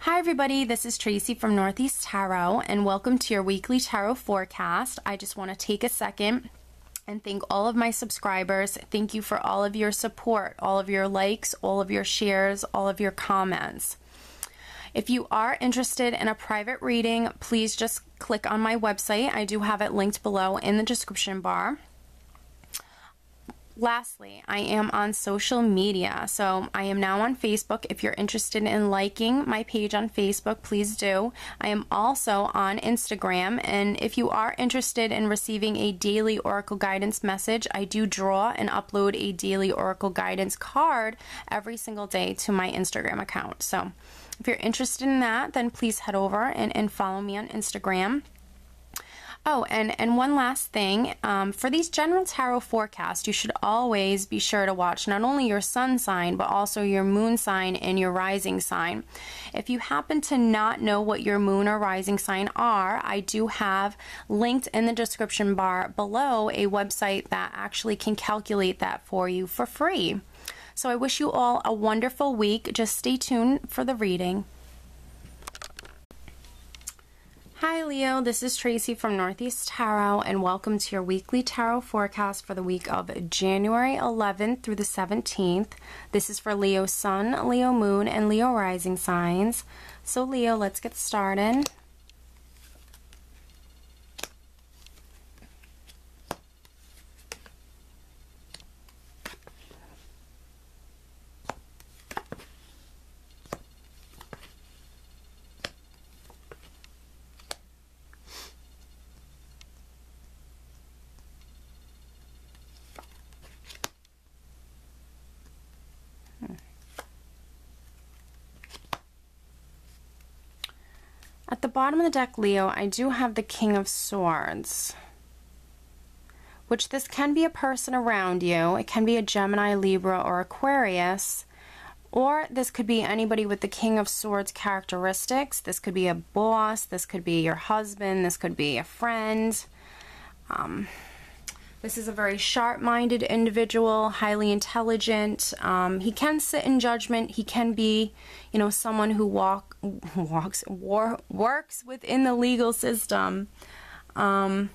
Hi everybody, this is Tracy from Northeast Tarot and welcome to your weekly tarot forecast. I just want to take a second and thank all of my subscribers. Thank you for all of your support, all of your likes, all of your shares, all of your comments. If you are interested in a private reading, please just click on my website. I do have it linked below in the description bar. Lastly, I am on social media, so I am now on Facebook. If you're interested in liking my page on Facebook, please do. I am also on Instagram, and if you are interested in receiving a daily Oracle guidance message, I do draw and upload a daily Oracle guidance card every single day to my Instagram account. So if you're interested in that, then please head over and follow me on Instagram. Oh, and one last thing, for these general tarot forecasts, you should always be sure to watch not only your sun sign, but also your moon sign and your rising sign. If you happen to not know what your moon or rising sign are, I do have linked in the description bar below a website that actually can calculate that for you for free. So I wish you all a wonderful week. Just stay tuned for the reading. Hi Leo, this is Tracy from Northeast Tarot and welcome to your weekly tarot forecast for the week of January 11th through the 17th. This is for Leo Sun, Leo Moon, and Leo Rising signs. So Leo, let's get started. At the bottom of the deck, Leo, I do have the King of Swords, which this can be a person around you. It can be a Gemini, Libra, or Aquarius, or this could be anybody with the King of Swords characteristics. This could be a boss, this could be your husband, this could be a friend. This is a very sharp-minded individual, highly intelligent. He can sit in judgment. He can be, you know, someone who works within the legal system. This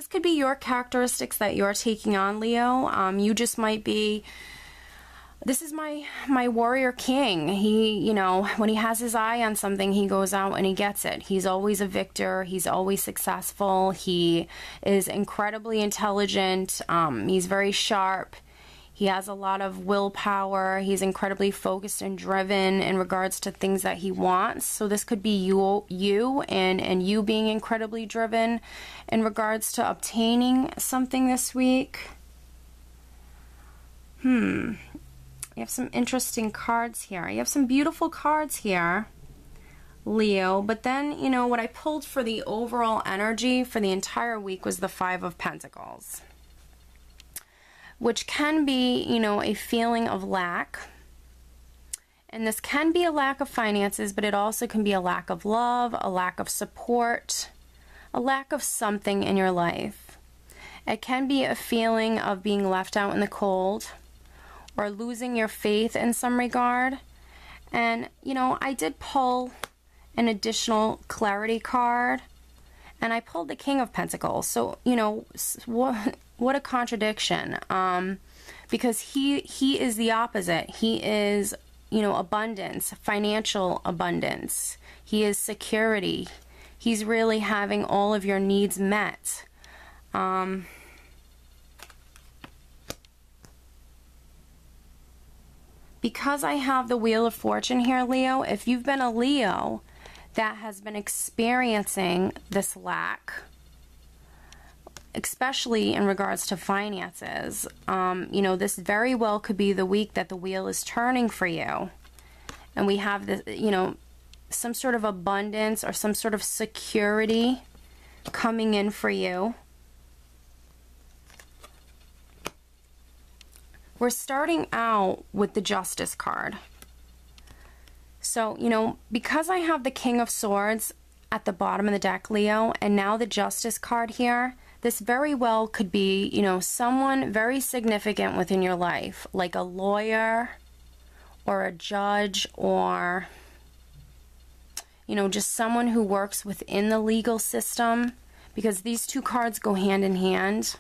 could be your characteristics that you're taking on, Leo. You just might be, this is my warrior king. He, you know, when he has his eye on something, he goes out and he gets it. He's always a victor. He's always successful. He is incredibly intelligent. He's very sharp. He has a lot of willpower. He's incredibly focused and driven in regards to things that he wants. So this could be you and you being incredibly driven in regards to obtaining something this week. You have some interesting cards here. You have some beautiful cards here, Leo. But then, you know, what I pulled for the overall energy for the entire week was the Five of Pentacles, which can be, you know, a feeling of lack. And this can be a lack of finances, but it also can be a lack of love, a lack of support, a lack of something in your life. It can be a feeling of being left out in the cold, or losing your faith in some regard. And, you know, I did pull an additional clarity card, and I pulled the King of Pentacles. So, you know, what a contradiction. Because he is the opposite. He is, you know, abundance, financial abundance. He is security. He's really having all of your needs met. Because I have the Wheel of Fortune here, Leo, if you've been a Leo that has been experiencing this lack, especially in regards to finances, you know, this very well could be the week that the wheel is turning for you. And we have this, you know, some sort of abundance or some sort of security coming in for you. We're starting out with the Justice card. So, you know, because I have the King of Swords at the bottom of the deck, Leo, and now the Justice card here, this very well could be, you know, someone very significant within your life, like a lawyer or a judge or you know, just someone who works within the legal system, because these two cards go hand in hand.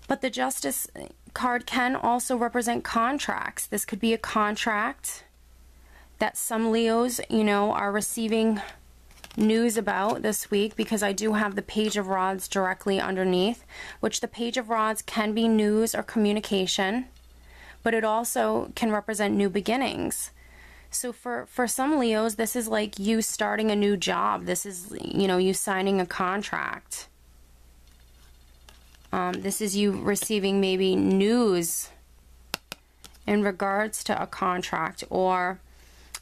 But the Justice card can also represent contracts. This could be a contract that some Leos, you know, are receiving news about this week, because I do have the Page of Rods directly underneath, which the Page of Rods can be news or communication, but it also can represent new beginnings. So for some Leos, this is like you starting a new job. This is, you know, you signing a contract. This is you receiving maybe news in regards to a contract, or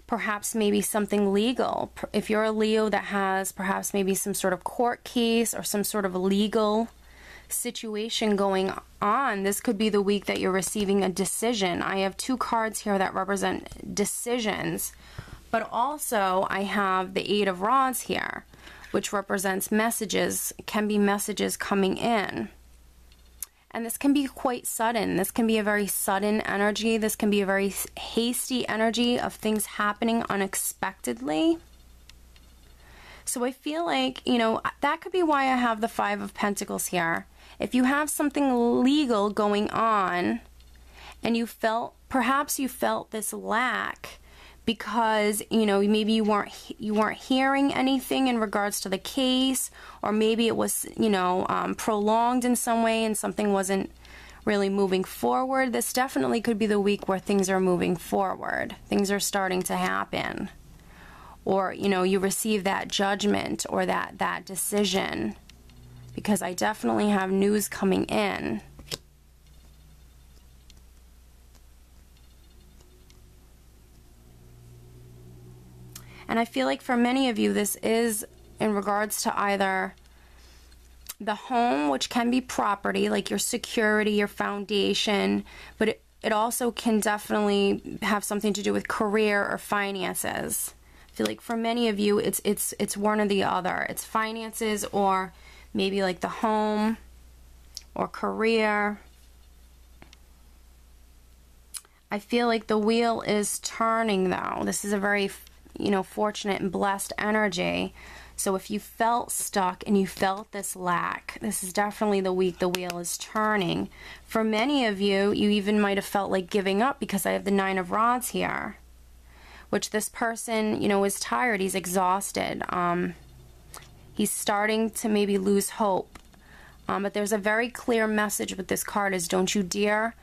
perhaps maybe something legal. If you're a Leo that has perhaps maybe some sort of court case or some sort of legal situation going on, this could be the week that you're receiving a decision. I have two cards here that represent decisions, but also I have the Eight of Rods here, which represents messages. It can be messages coming in. And this can be quite sudden. This can be a very sudden energy. This can be a very hasty energy of things happening unexpectedly. So I feel like, you know, that could be why I have the Five of Pentacles here. If you have something legal going on and you felt, perhaps you felt this lack because, you know, maybe you weren't hearing anything in regards to the case, or maybe it was, you know, prolonged in some way and something wasn't really moving forward. This definitely could be the week where things are moving forward. Things are starting to happen. Or, you know, you receive that judgment or that decision, because I definitely have news coming in. And I feel like for many of you, this is in regards to either the home, which can be property, like your security, your foundation, but it also can definitely have something to do with career or finances. I feel like for many of you, it's one or the other. It's finances, or maybe like the home or career. I feel like the wheel is turning, though. This is a very, you know, fortunate and blessed energy. So if you felt stuck and you felt this lack, this is definitely the week the wheel is turning. For many of you, you even might have felt like giving up, because I have the Nine of Rods here, which this person, you know, is tired. He's exhausted. He's starting to maybe lose hope. But there's a very clear message with this card is, don't you dare,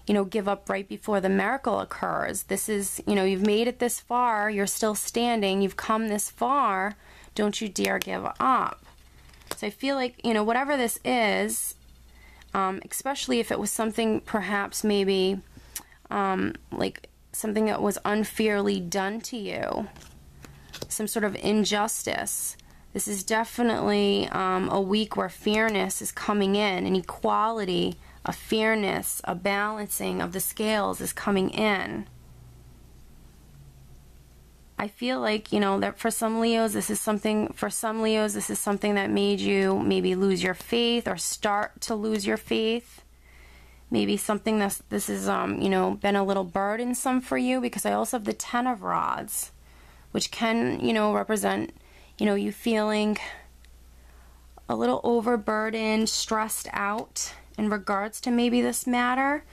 you know, give up right before the miracle occurs. This is, you know, you've made it this far, you're still standing, you've come this far, don't you dare give up. So I feel like, you know, whatever this is, especially if it was something perhaps maybe like something that was unfairly done to you, some sort of injustice, this is definitely a week where fairness is coming in, and equality, a fairness, a balancing of the scales is coming in. I feel like, you know, that for some Leos, this is something that made you maybe lose your faith, or start to lose your faith. Maybe something this is, you know, been a little burdensome for you, because I also have the Ten of Rods, which can, you know, represent, you know, you feeling a little overburdened, stressed out in regards to maybe this matter.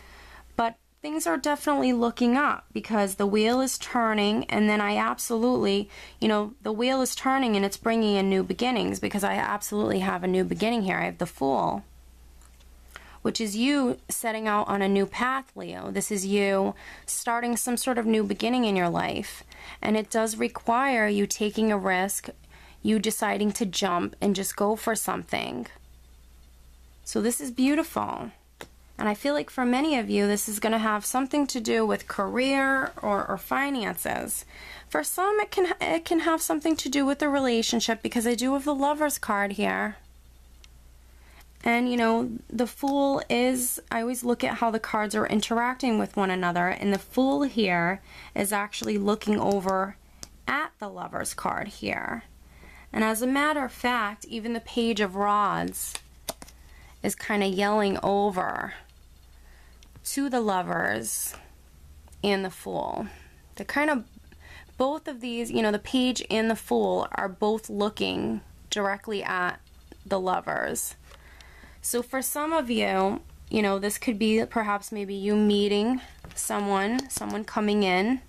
But things are definitely looking up, because the wheel is turning, and then I absolutely, you know, the wheel is turning and it's bringing in new beginnings, because I absolutely have a new beginning here. I have the Fool, which is you setting out on a new path, Leo. This is you starting some sort of new beginning in your life, and it does require you taking a risk, you deciding to jump and just go for something. So this is beautiful. And I feel like for many of you, this is going to have something to do with career or finances. For some, it can have something to do with the relationship, because I do have the Lovers card here. And, you know, the Fool is, I always look at how the cards are interacting with one another, and the Fool here is actually looking over at the Lovers card here. And as a matter of fact, even the Page of Rods is kind of yelling over to the Lovers and the Fool. They're kind of, both of these, you know, the Page and the Fool are both looking directly at the Lovers. So for some of you, you know, this could be perhaps maybe you meeting someone coming in.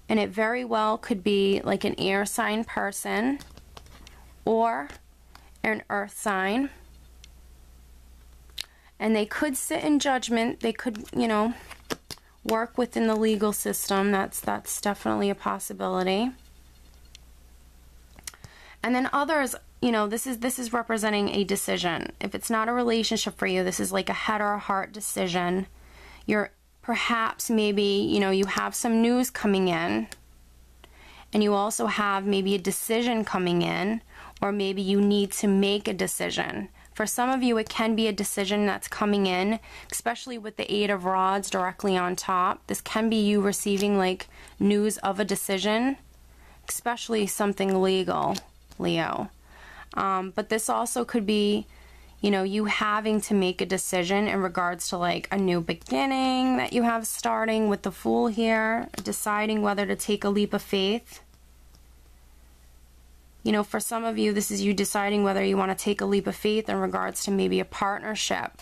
And it very well could be like an air sign person or an earth sign. And they could sit in judgment. They could, you know, work within the legal system. That's definitely a possibility. And then others, you know, this is representing a decision. If it's not a relationship for you, this is like a head or a heart decision. You're perhaps maybe, you know, you have some news coming in, and you also have maybe a decision coming in, or maybe you need to make a decision. For some of you, it can be a decision that's coming in, especially with the Eight of Rods directly on top. This can be you receiving like news of a decision, especially something legal, Leo. But this also could be, you know, you having to make a decision in regards to like a new beginning that you have starting with the Fool here, deciding whether to take a leap of faith. You know, for some of you, this is you deciding whether you want to take a leap of faith in regards to maybe a partnership,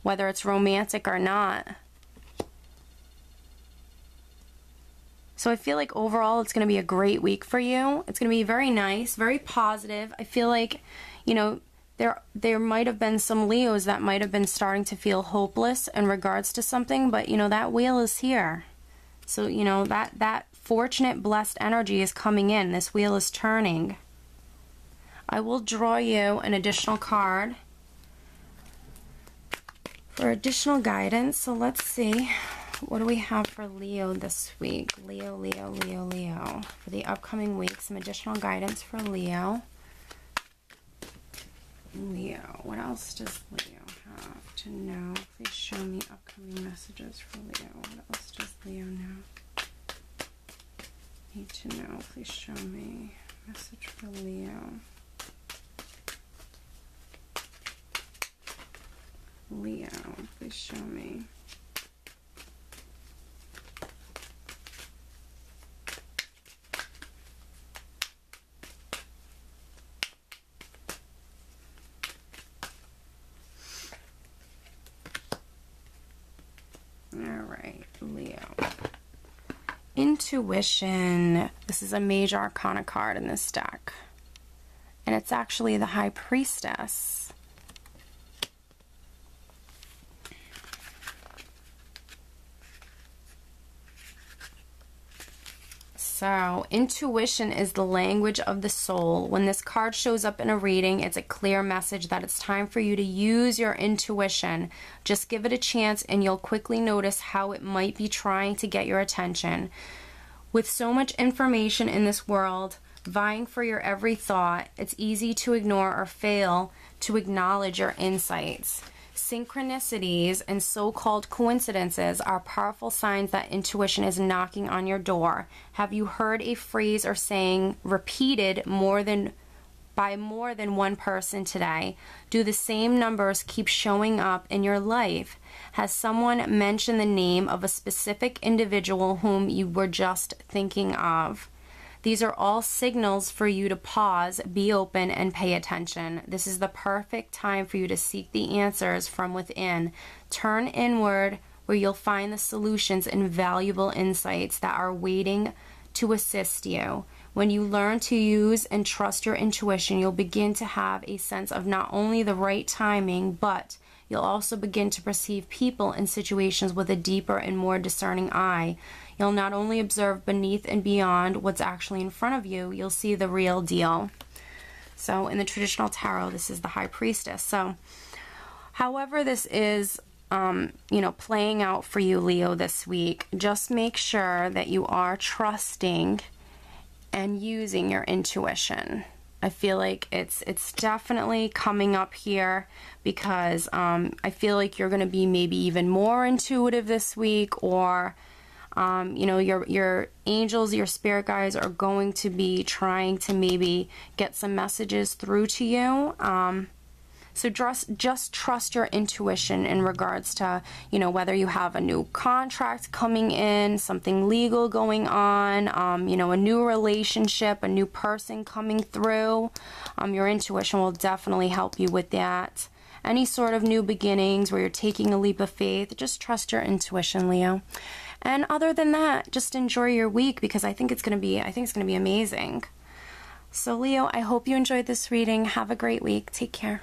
whether it's romantic or not. So I feel like overall it's going to be a great week for you. It's going to be very nice, very positive. I feel like, you know, there might have been some Leos that might have been starting to feel hopeless in regards to something, but you know, that wheel is here. So, you know, that fortunate, blessed energy is coming in. This wheel is turning. I will draw you an additional card for additional guidance. So let's see. What do we have for Leo this week? Leo, Leo, Leo, Leo. For the upcoming week, some additional guidance for Leo. Leo. What else does Leo have to know? Please show me upcoming messages for Leo. What else does Leo know? Need to know. Please show me. Message for Leo. Leo, please show me. Leo. Intuition. This is a major arcana card in this deck. And it's actually the High Priestess. So, intuition is the language of the soul. When this card shows up in a reading, it's a clear message that it's time for you to use your intuition. Just give it a chance and you'll quickly notice how it might be trying to get your attention. With so much information in this world, vying for your every thought, it's easy to ignore or fail to acknowledge your insights. Synchronicities and so-called coincidences are powerful signs that intuition is knocking on your door. Have you heard a phrase or saying repeated by more than one person today? Do the same numbers keep showing up in your life? Has someone mentioned the name of a specific individual whom you were just thinking of? These are all signals for you to pause, be open, and pay attention. This is the perfect time for you to seek the answers from within. Turn inward, where you'll find the solutions and valuable insights that are waiting to assist you. When you learn to use and trust your intuition, you'll begin to have a sense of not only the right timing, but you'll also begin to perceive people and situations with a deeper and more discerning eye. You'll not only observe beneath and beyond what's actually in front of you, you'll see the real deal. So in the traditional tarot, this is the High Priestess. So however this is, playing out for you, Leo, this week, just make sure that you are trusting and using your intuition. I feel like it's definitely coming up here because I feel like you're going to be maybe even more intuitive this week, or your angels, your spirit guides are going to be trying to maybe get some messages through to you. So just trust your intuition in regards to, you know, whether you have a new contract coming in, something legal going on, you know, a new relationship, a new person coming through. Your intuition will definitely help you with that. Any sort of new beginnings where you're taking a leap of faith, just trust your intuition, Leo. And other than that, just enjoy your week, because I think it's going to be amazing. So Leo, I hope you enjoyed this reading. Have a great week. Take care.